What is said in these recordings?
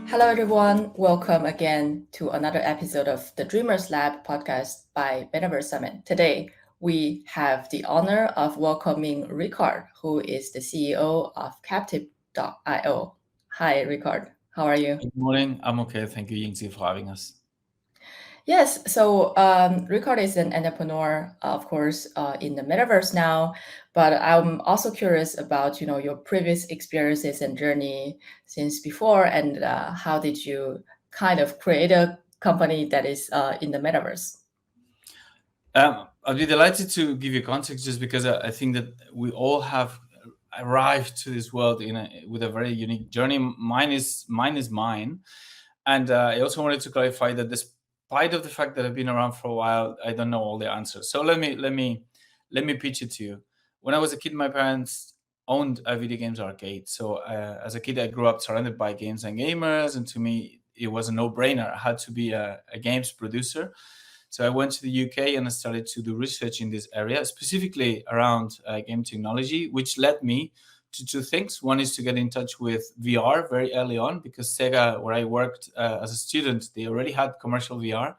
Hello, everyone. Welcome again to another episode of the Dreamers Lab podcast by Metaverse Summit. Today, we have the honor of welcoming Ricard, who is the CEO of Captive.io. Hi, Ricard. How are you? Good morning. I'm okay. Thank you, Yingzi, for having us. Yes, so Ricard is an entrepreneur, of course, in the metaverse now. But I'm also curious about, your previous experiences and journey since before, and how did you kind of create a company that is in the metaverse? I'll be delighted to give you context just because I think that we all have arrived to this world with a very unique journey. Mine is mine. And I also wanted to clarify that despite of the fact that I've been around for a while, I don't know all the answers. So let me pitch it to you. When I was a kid, my parents owned a video games arcade. So as a kid, I grew up surrounded by games and gamers, and to me, it was a no-brainer. I had to be a games producer. So I went to the UK and I started to do research in this area, specifically around game technology, which led me to two things. One is to get in touch with VR very early on, because Sega, where I worked as a student, they already had commercial VR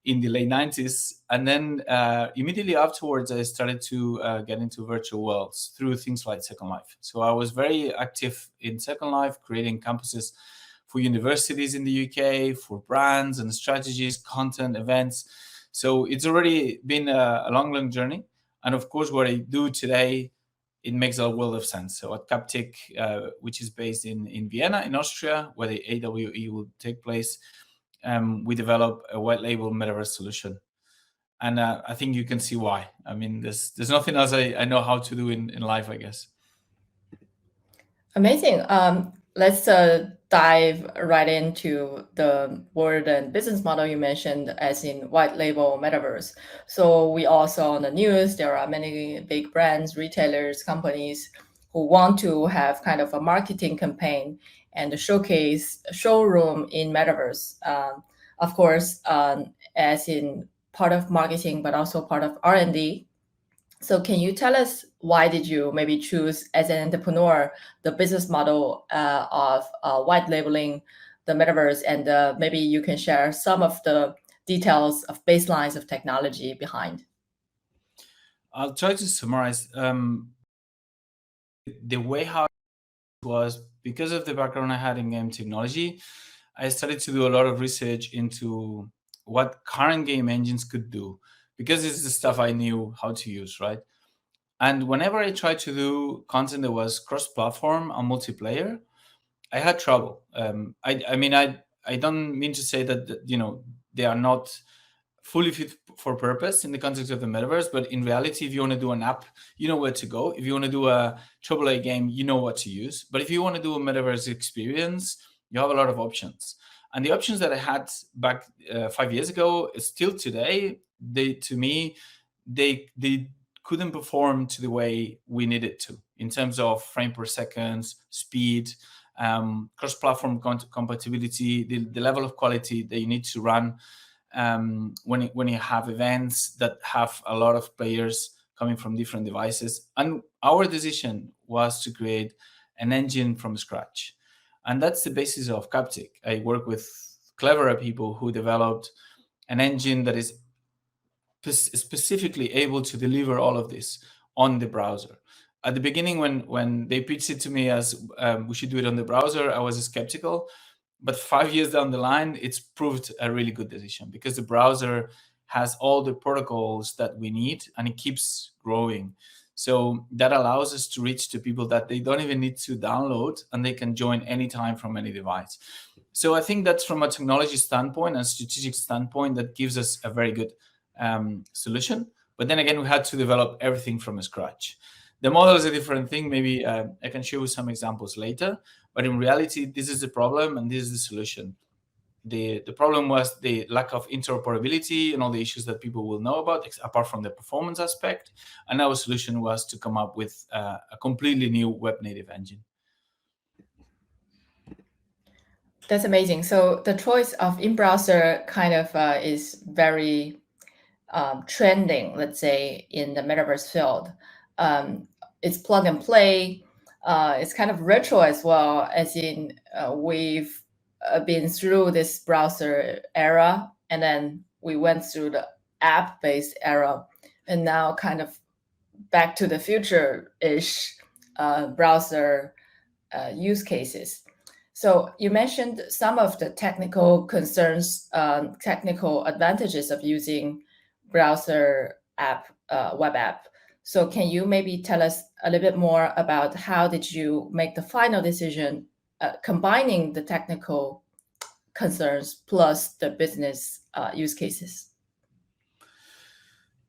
in the late 90s. And then immediately afterwards, I started to get into virtual worlds through things like Second Life. So I was very active in Second Life, creating campuses for universities in the UK, for brands and strategies, content, events. So it's already been a long journey. And of course, what I do today, it makes a world of sense. So at Captic, which is based in Vienna, in Austria, where the AWE will take place, we develop a white label metaverse solution. And I think you can see why. I mean, there's nothing else I know how to do in life, I guess. Amazing. Let's dive right into the word and business model you mentioned, as in white label metaverse. So we all saw on the news there are many big brands, retailers, companies who want to have kind of a marketing campaign and a showroom in metaverse. Of course, as in part of marketing, but also part of R&D. So can you tell us why did you maybe choose as an entrepreneur the business model of white labeling the metaverse, and maybe you can share some of the details of baselines of technology behind? I'll try to summarize the way how it was because of the background I had in game technology. I started to do a lot of research into what current game engines could do, because it's the stuff I knew how to use, right? And whenever I tried to do content that was cross-platform and multiplayer, I had trouble. I mean, I don't mean to say that they are not fully fit for purpose in the context of the metaverse, but in reality, if you want to do an app, you know where to go. If you want to do a AAA game, you know what to use. But if you want to do a metaverse experience, you have a lot of options. And the options that I had back 5 years ago, still today, to me, they couldn't perform to the way we needed to in terms of frame per second, speed, cross-platform compatibility, the level of quality that you need to run when you have events that have a lot of players coming from different devices. And our decision was to create an engine from scratch. And that's the basis of Captic. I work with clever people who developed an engine that is specifically able to deliver all of this on the browser. At the beginning, when they pitched it to me as we should do it on the browser, I was skeptical. But 5 years down the line, it's proved a really good decision, because the browser has all the protocols that we need and it keeps growing. So that allows us to reach to people that they don't even need to download, and they can join anytime from any device. So I think that's, from a technology standpoint and strategic standpoint, that gives us a very good solution. But then again, we had to develop everything from scratch. The model is a different thing. Maybe I can show you some examples later. But in reality, this is the problem and this is the solution. The problem was the lack of interoperability and all the issues that people will know about, apart from the performance aspect. And our solution was to come up with a completely new web native engine. That's amazing. So the choice of in-browser kind of is very trending, let's say, in the metaverse field. It's plug and play. It's kind of retro as well, as in we've been through this browser era, and then we went through the app-based era, and now kind of back to the future-ish browser use cases. So you mentioned some of the technical concerns, technical advantages of using browser app, web app. So can you maybe tell us a little bit more about how did you make the final decision, combining the technical concerns plus the business use cases?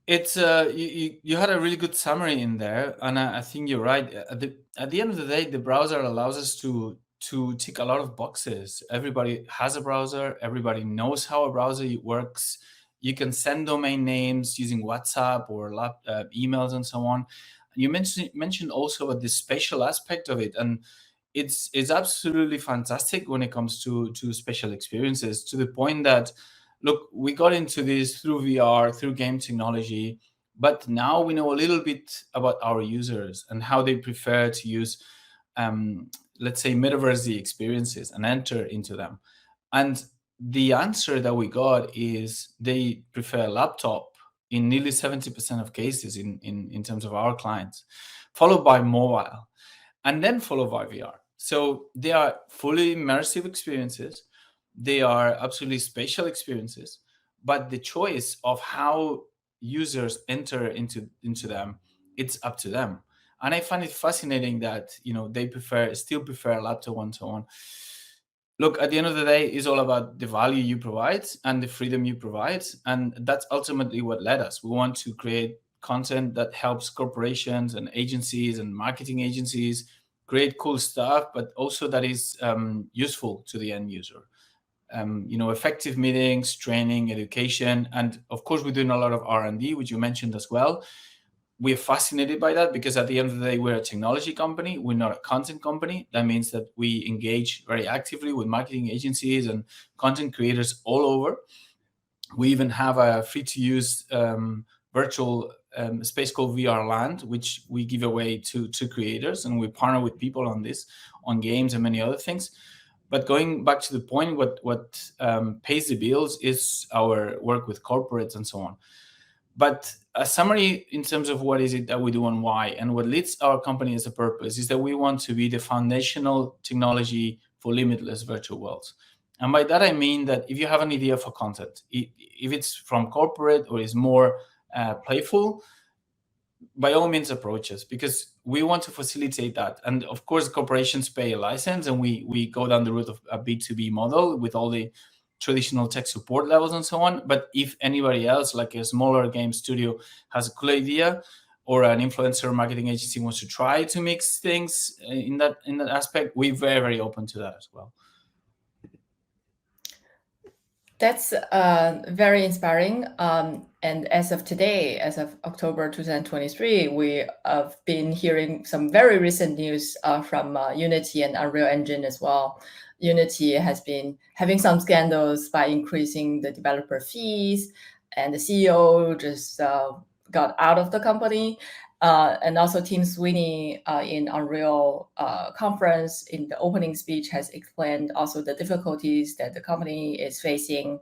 It's you had a really good summary in there, and I think you're right. At the end of the day, the browser allows us to tick a lot of boxes. Everybody has a browser. Everybody knows how a browser works. You can send domain names using WhatsApp or emails and so on. You mentioned also about the spatial aspect of it, and it's absolutely fantastic when it comes to special experiences, to the point that, look, we got into this through VR, through game technology, but now we know a little bit about our users and how they prefer to use, let's say, metaverse experiences and enter into them. And the answer that we got is they prefer a laptop in nearly 70% of cases in terms of our clients, followed by mobile, and then followed by VR. So they are fully immersive experiences. They are absolutely spatial experiences, but the choice of how users enter into them, it's up to them. And I find it fascinating that they still prefer a laptop and so on. Look, at the end of the day, it's all about the value you provide and the freedom you provide, and that's ultimately what led us. We want to create content that helps corporations and agencies and marketing agencies create cool stuff, but also that is useful to the end user. Effective meetings, training, education, and of course, we're doing a lot of R&D, which you mentioned as well. We're fascinated by that because at the end of the day, we're a technology company. We're not a content company. That means that we engage very actively with marketing agencies and content creators all over. We even have a free-to-use virtual space called VR Land, which we give away to creators, and we partner with people on this, on games and many other things. But going back to the point, what pays the bills is our work with corporates and so on. But a summary in terms of what is it that we do and why, and what leads our company as a purpose, is that we want to be the foundational technology for limitless virtual worlds. And by that, I mean that if you have an idea for content, if it's from corporate or is more playful, by all means approach us, because we want to facilitate that. And of course, corporations pay a license, and we go down the route of a B2B model with all the traditional tech support levels and so on. But if anybody else, like a smaller game studio, has a cool idea, or an influencer marketing agency wants to try to mix things in that aspect, we're very, very open to that as well. That's very inspiring. And as of today, as of October 2023, we have been hearing some very recent news from Unity and Unreal Engine as well. Unity has been having some scandals by increasing the developer fees, and the CEO just got out of the company. And also Tim Sweeney in Unreal conference in the opening speech has explained also the difficulties that the company is facing,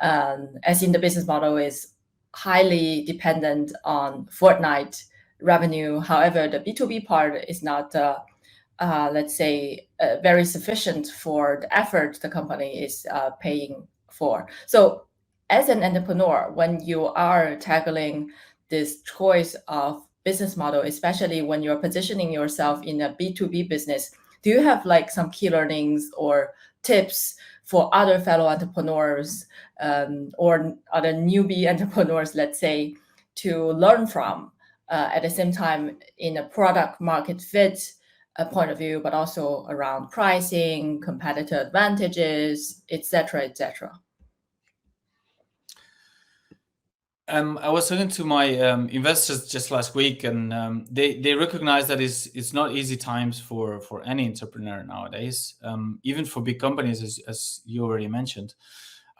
as in the business model is highly dependent on Fortnite revenue. However, the B2B part is not, let's say, very sufficient for the effort the company is paying for. So as an entrepreneur, when you are tackling this choice of business model, especially when you're positioning yourself in a B2B business, do you have like some key learnings or tips for other fellow entrepreneurs or other newbie entrepreneurs, let's say, to learn from at the same time in a product market fit point of view, but also around pricing, competitor advantages, etc., etc.? I was talking to my investors just last week, and they recognize that it's not easy times for any entrepreneur nowadays, even for big companies, as you already mentioned.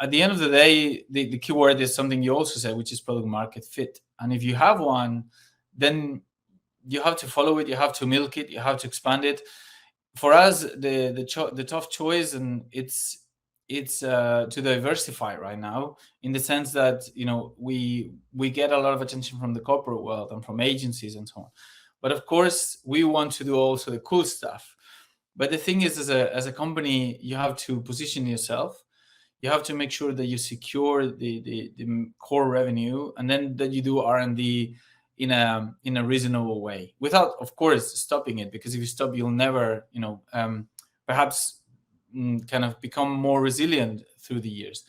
At the end of the day, the key word is something you also said, which is product market fit. And if you have one, then you have to follow it, you have to milk it, you have to expand it. For us, the tough choice, and it's it's to diversify right now, in the sense that we get a lot of attention from the corporate world and from agencies and so on. But of course, we want to do also the cool stuff. But the thing is, as a company, you have to position yourself. You have to make sure that you secure the core revenue, and then that you do R&D in a reasonable way, without, of course, stopping it. Because if you stop, you'll never, perhaps kind of become more resilient through the years.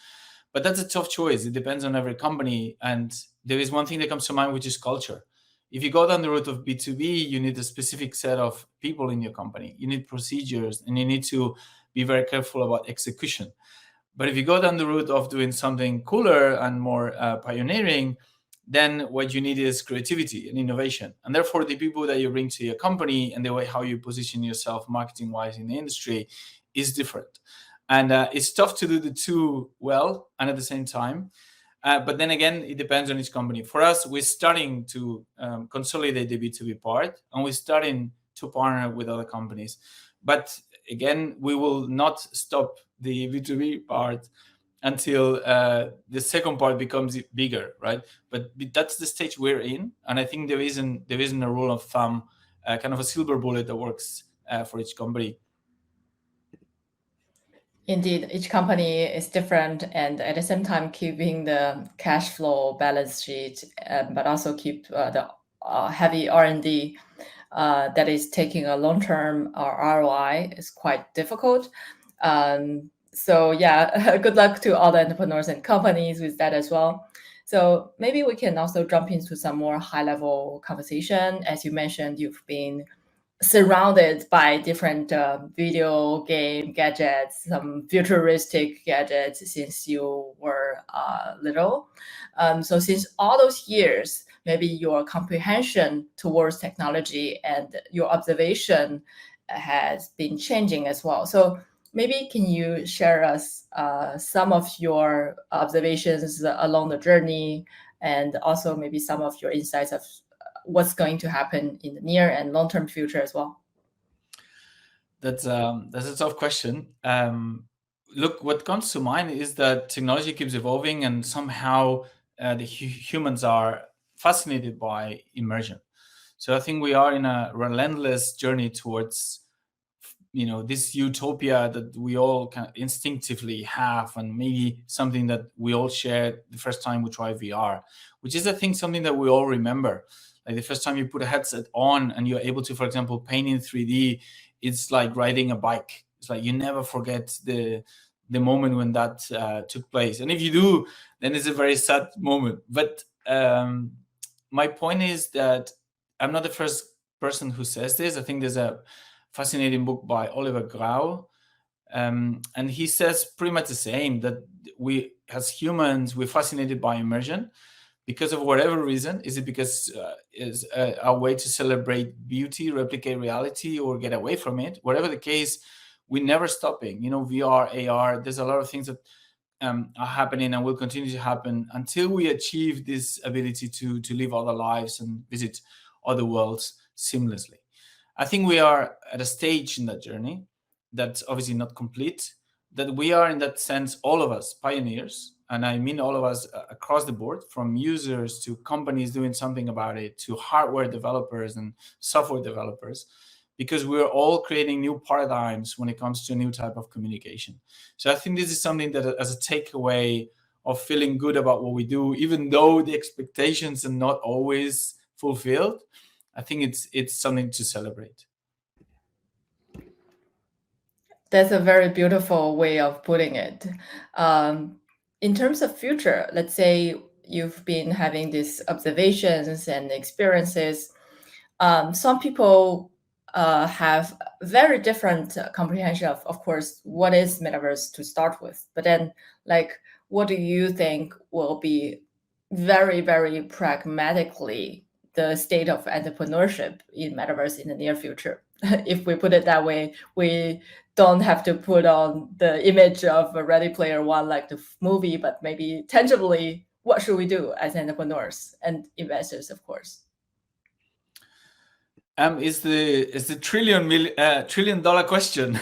But that's a tough choice. It depends on every company. And there is one thing that comes to mind, which is culture. If you go down the route of B2B, you need a specific set of people in your company. You need procedures, and you need to be very careful about execution. But if you go down the route of doing something cooler and more pioneering, then what you need is creativity and innovation. And therefore, the people that you bring to your company and the way how you position yourself marketing-wise in the industry is different. And it's tough to do the two well and at the same time. But then again, it depends on each company. For us, we're starting to consolidate the B2B part, and we're starting to partner with other companies. But again, we will not stop the B2B part until the second part becomes bigger, right? But that's the stage we're in, and I think there isn't a rule of thumb, kind of a silver bullet that works for each company. Indeed, each company is different, and at the same time keeping the cash flow balance sheet, but also keep the heavy R&D that is taking a long-term ROI is quite difficult. So yeah, good luck to all the entrepreneurs and companies with that as well. So maybe we can also jump into some more high-level conversation. As you mentioned, you've been surrounded by different video game gadgets, some futuristic gadgets since you were little. So since all those years, maybe your comprehension towards technology and your observation has been changing as well. So maybe can you share us some of your observations along the journey, and also maybe some of your insights of what's going to happen in the near and long-term future as well? That's a tough question. Look, what comes to mind is that technology keeps evolving, and somehow the humans are fascinated by immersion. So I think we are in a relentless journey towards this utopia that we all kind of instinctively have, and maybe something that we all shared the first time we tried VR, which is, I think, something that we all remember. Like the first time you put a headset on and you're able to, for example, paint in 3D, it's like riding a bike. It's like you never forget the moment when that took place. And if you do, then it's a very sad moment. But my point is that I'm not the first person who says this. I think there's a fascinating book by Ricard Gras, and he says pretty much the same, that we, as humans, we're fascinated by immersion because of whatever reason. Is it because it's a way to celebrate beauty, replicate reality, or get away from it? Whatever the case, we're never stopping. VR, AR, there's a lot of things that are happening and will continue to happen until we achieve this ability to live other lives and visit other worlds seamlessly. I think we are at a stage in that journey that's obviously not complete, that we are, in that sense, all of us pioneers. And I mean all of us across the board, from users to companies doing something about it, to hardware developers and software developers, because we're all creating new paradigms when it comes to a new type of communication. So I think this is something that, as a takeaway of feeling good about what we do, even though the expectations are not always fulfilled, I think it's something to celebrate. That's a very beautiful way of putting it. In terms of future, let's say you've been having these observations and experiences. Some people have very different comprehension of course, what is metaverse to start with. But then, like, what do you think will be very, very pragmatically the state of entrepreneurship in metaverse in the near future? If we put it that way, we don't have to put on the image of a Ready Player One like the movie, but maybe tangibly, what should we do as entrepreneurs and investors, of course? Is the $1 trillion question.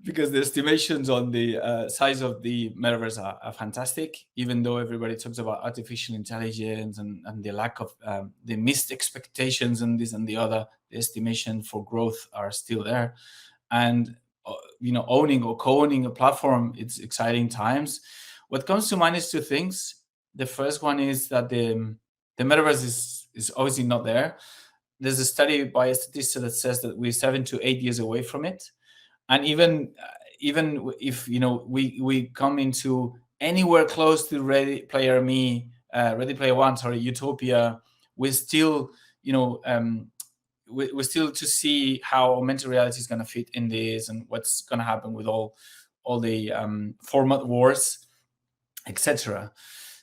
because the estimations on the size of the metaverse are fantastic, even though everybody talks about artificial intelligence and the lack of the missed expectations and this and the other. The estimation for growth are still there, and owning or co-owning a platform, it's exciting times. What comes to mind is two things. The first one is that the metaverse is obviously not there. There's a study by a statistician that says that we're 7 to 8 years away from it, and even if we come into anywhere close to Ready Player One, sorry, Utopia, we're still we're still to see how augmented reality is going to fit in this and what's going to happen with all the format wars, etc.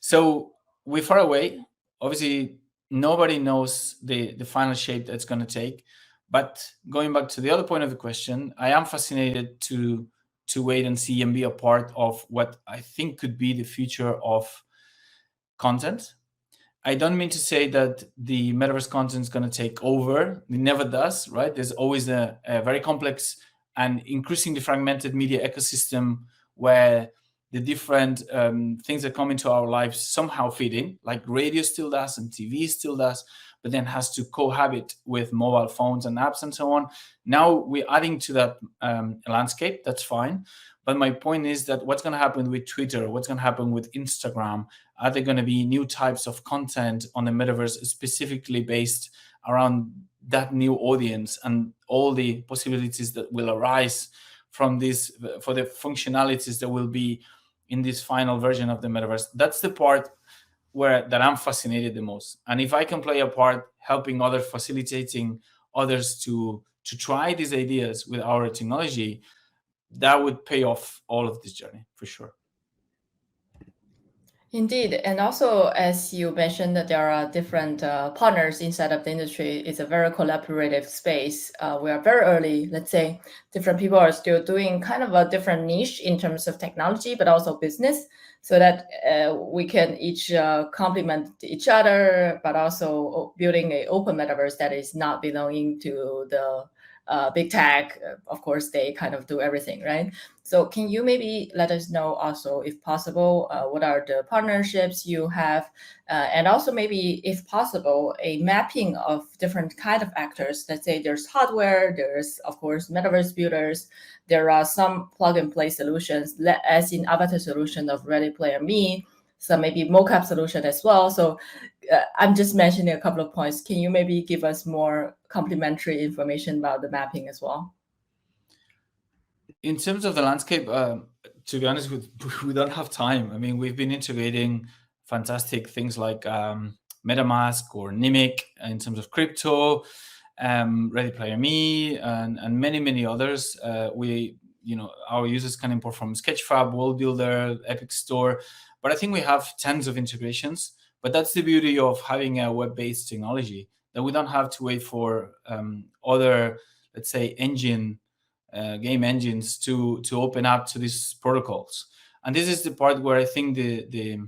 So we're far away. Obviously, nobody knows the final shape that's going to take. But going back to the other point of the question, I am fascinated to wait and see and be a part of what I think could be the future of content. I don't mean to say that the metaverse content is going to take over. It never does, right? There's always a very complex and increasingly fragmented media ecosystem where the different things that come into our lives somehow fit in, like radio still does and TV still does, but then has to cohabit with mobile phones and apps and so on. Now we're adding to that landscape. That's fine. But my point is that what's going to happen with Twitter? What's going to happen with Instagram? Are there going to be new types of content on the metaverse specifically based around that new audience and all the possibilities that will arise from this, for the functionalities that will be in this final version of the metaverse? That's the part that I'm fascinated the most. And if I can play a part helping others, facilitating others to try these ideas with our technology, that would pay off all of this journey for sure. Indeed. And also, as you mentioned, that there are different partners inside of the industry. It's a very collaborative space. We are very early. Let's say different people are still doing kind of a different niche in terms of technology, but also business, so that we can each complement each other, but also building an open metaverse that is not belonging to the big tech. Of course, they kind of do everything, right? So can you maybe let us know also, if possible, what are the partnerships you have, and also maybe, if possible, a mapping of different kind of actors. Let's say there's hardware, there's of course metaverse builders, there are some plug and play solutions, as in avatar solution of Ready Player Me, some maybe mocap solution as well. So I'm just mentioning a couple of points. Can you maybe give us more complementary information about the mapping as well? In terms of the landscape, to be honest, we don't have time. I mean, we've been integrating fantastic things like MetaMask or Nimic in terms of crypto, Ready Player Me, and many others. Our users can import from Sketchfab, World Builder, Epic Store, but I think we have tens of integrations. But that's the beauty of having a web-based technology, that we don't have to wait for other, let's say, game engines to open up to these protocols. And this is the part where I think the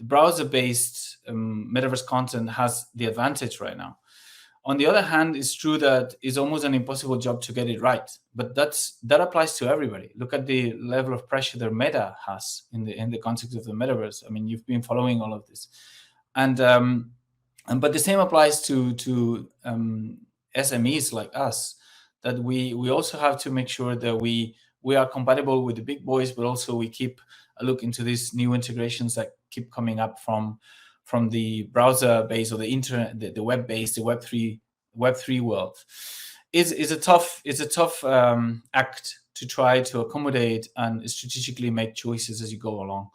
browser-based metaverse content has the advantage right now. On the other hand, it's true that it's almost an impossible job to get it right, but that applies to everybody. Look at the level of pressure that Meta has in the context of the metaverse. I mean, you've been following all of this, and but the same applies to SMEs like us, that we also have to make sure that we are compatible with the big boys, but also we keep a look into these new integrations that keep coming up from the browser base or the internet, the web base, the Web3 world. It's a tough act to try to accommodate and strategically make choices as you go along.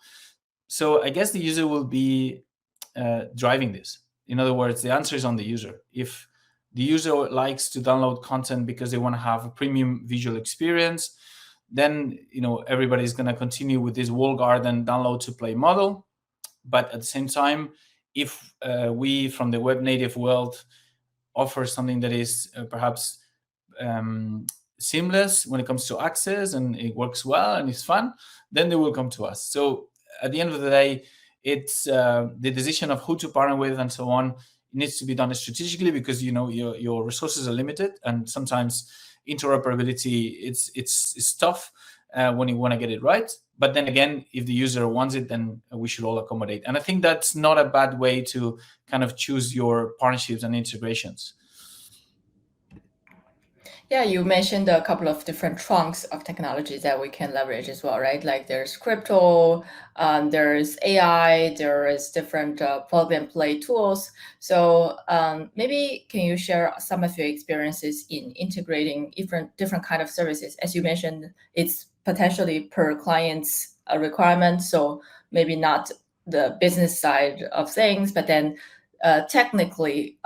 So I guess the user will be driving this. In other words, the answer is on the user. If the user likes to download content because they want to have a premium visual experience, then everybody's going to continue with this walled garden download to play model. But at the same time, if we from the web native world offer something that is perhaps seamless when it comes to access, and it works well and it's fun, then they will come to us. So at the end of the day, it's the decision of who to partner with and so on. It needs to be done strategically, because your resources are limited, and sometimes interoperability, it's tough when you want to get it right. But then again, if the user wants it, then we should all accommodate. And I think that's not a bad way to kind of choose your partnerships and integrations. Yeah, you mentioned a couple of different trunks of technologies that we can leverage as well, right? Like there's crypto, there's AI, there is different plug and play tools. So maybe can you share some of your experiences in integrating different kind of services? As you mentioned, it's potentially per client's requirement. So maybe not the business side of things, but then technically,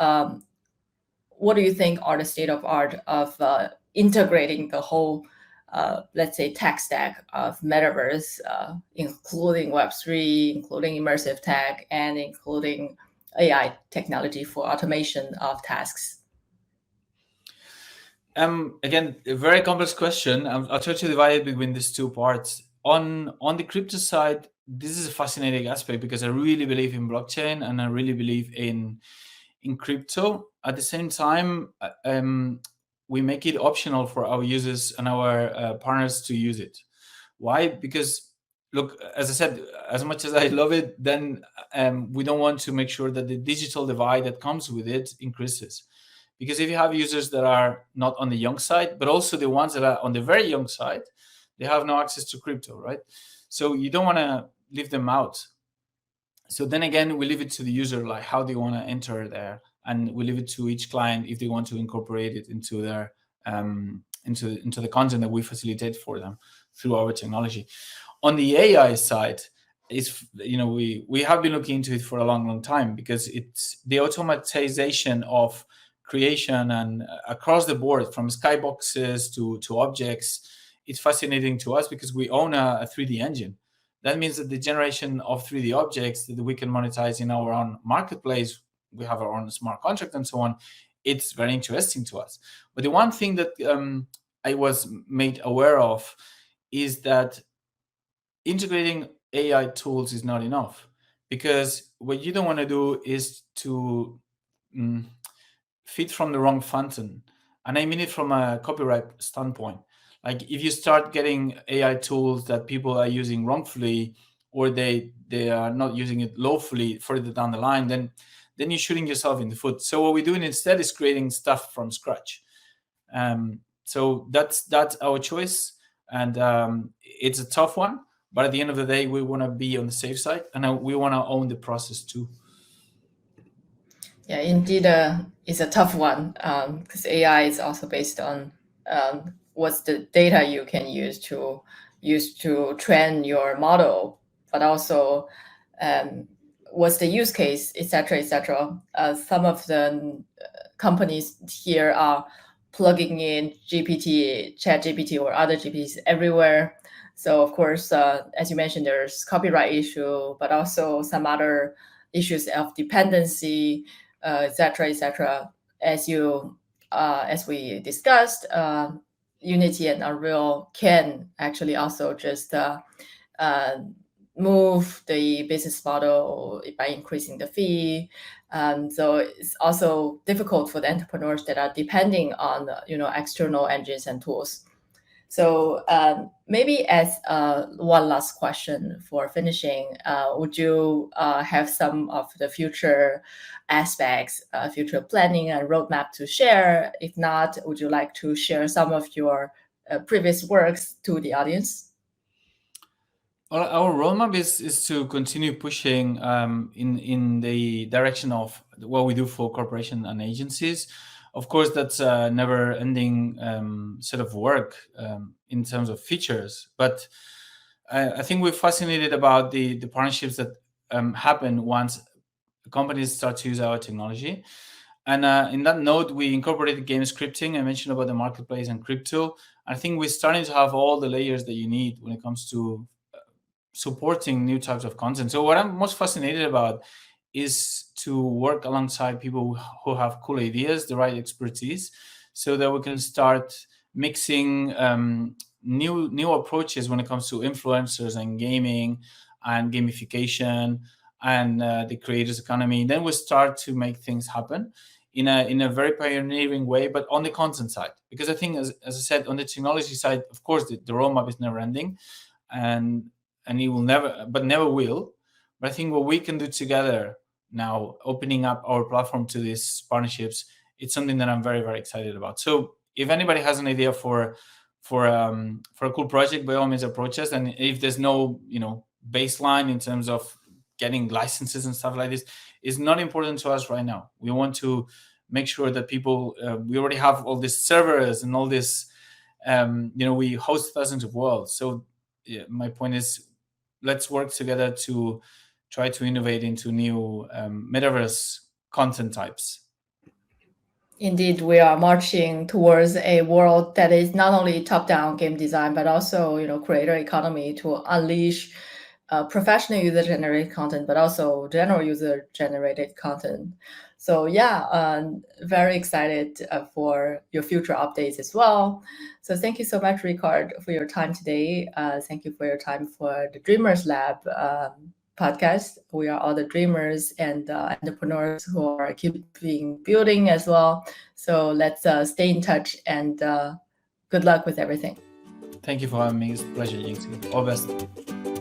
what do you think are the state of art of integrating the whole, let's say, tech stack of Metaverse, including Web3, including immersive tech, and including AI technology for automation of tasks? Again, a very complex question. I'll try to divide it between these two parts. On the crypto side, this is a fascinating aspect because I really believe in blockchain and I really believe in crypto. At the same time, we make it optional for our users and our partners to use it. Why? Because look, as I said, as much as I love it, then we don't want to make sure that the digital divide that comes with it increases. Because if you have users that are not on the young side, but also the ones that are on the very young side, they have no access to crypto, right? So you don't want to leave them out. So then again, we leave it to the user, like how they want to enter there, and we leave it to each client if they want to incorporate it into their into the content that we facilitate for them through our technology. On the AI side, we have been looking into it for a long time because it's the automatization of creation and across the board from skyboxes to objects. It's fascinating to us because we own a 3D engine. That means that the generation of 3D objects that we can monetize in our own marketplace, we have our own smart contract and so on, it's very interesting to us. But the one thing that I was made aware of is that integrating AI tools is not enough, because what you don't want to do is to feed from the wrong fountain. And I mean it from a copyright standpoint. Like if you start getting AI tools that people are using wrongfully, or they are not using it lawfully further down the line, then you're shooting yourself in the foot. So what we're doing instead is creating stuff from scratch. So that's our choice, and it's a tough one. But at the end of the day, we want to be on the safe side, and we want to own the process too. Yeah, indeed, it's a tough one because AI is also based on what's the data you can use to train your model, but also what's the use case, etc., etc. Some of the companies here are plugging in GPT, ChatGPT, or other GPTs everywhere. So of course, as you mentioned, there's copyright issue, but also some other issues of dependency, etc., etc. As we discussed, Unity and Unreal can actually also just move the business model by increasing the fee. So it's also difficult for the entrepreneurs that are depending on external engines and tools. So maybe as one last question for finishing, would you have some of the future aspects, future planning and roadmap to share? If not, would you like to share some of your previous works to the audience? Well, our roadmap is to continue pushing in the direction of what we do for corporations and agencies. Of course, that's a never-ending set of work in terms of features. But I think we're fascinated about the partnerships that happen once companies start to use our technology. And in that note, we incorporated game scripting. I mentioned about the marketplace and crypto. I think we're starting to have all the layers that you need when it comes to supporting new types of content. So what I'm most fascinated about is to work alongside people who have cool ideas, the right expertise, so that we can start mixing new approaches when it comes to influencers and gaming and gamification and the creators economy. Then we start to make things happen in a very pioneering way, but on the content side. Because I think, as I said, on the technology side, of course, the roadmap is never ending, and it will never will. But I think what we can do together now, opening up our platform to these partnerships, it's something that I'm very, very excited about. So if anybody has an idea for a cool project, by all means approach us. And if there's no baseline in terms of getting licenses and stuff like this, is not important to us right now. We want to make sure that people, we already have all these servers and all this, we host thousands of worlds. So my point is, let's work together to try to innovate into new metaverse content types. Indeed, we are marching towards a world that is not only top-down game design, but also, creator economy to unleash professional user-generated content, but also general user-generated content. So yeah, very excited for your future updates as well. So thank you so much, Ricard, for your time today. Thank you for your time for the Dreamers Lab podcast. We are all the dreamers and entrepreneurs who are keeping building as well. So let's stay in touch, and good luck with everything. Thank you for having me. It's a pleasure, Jinxie. All best.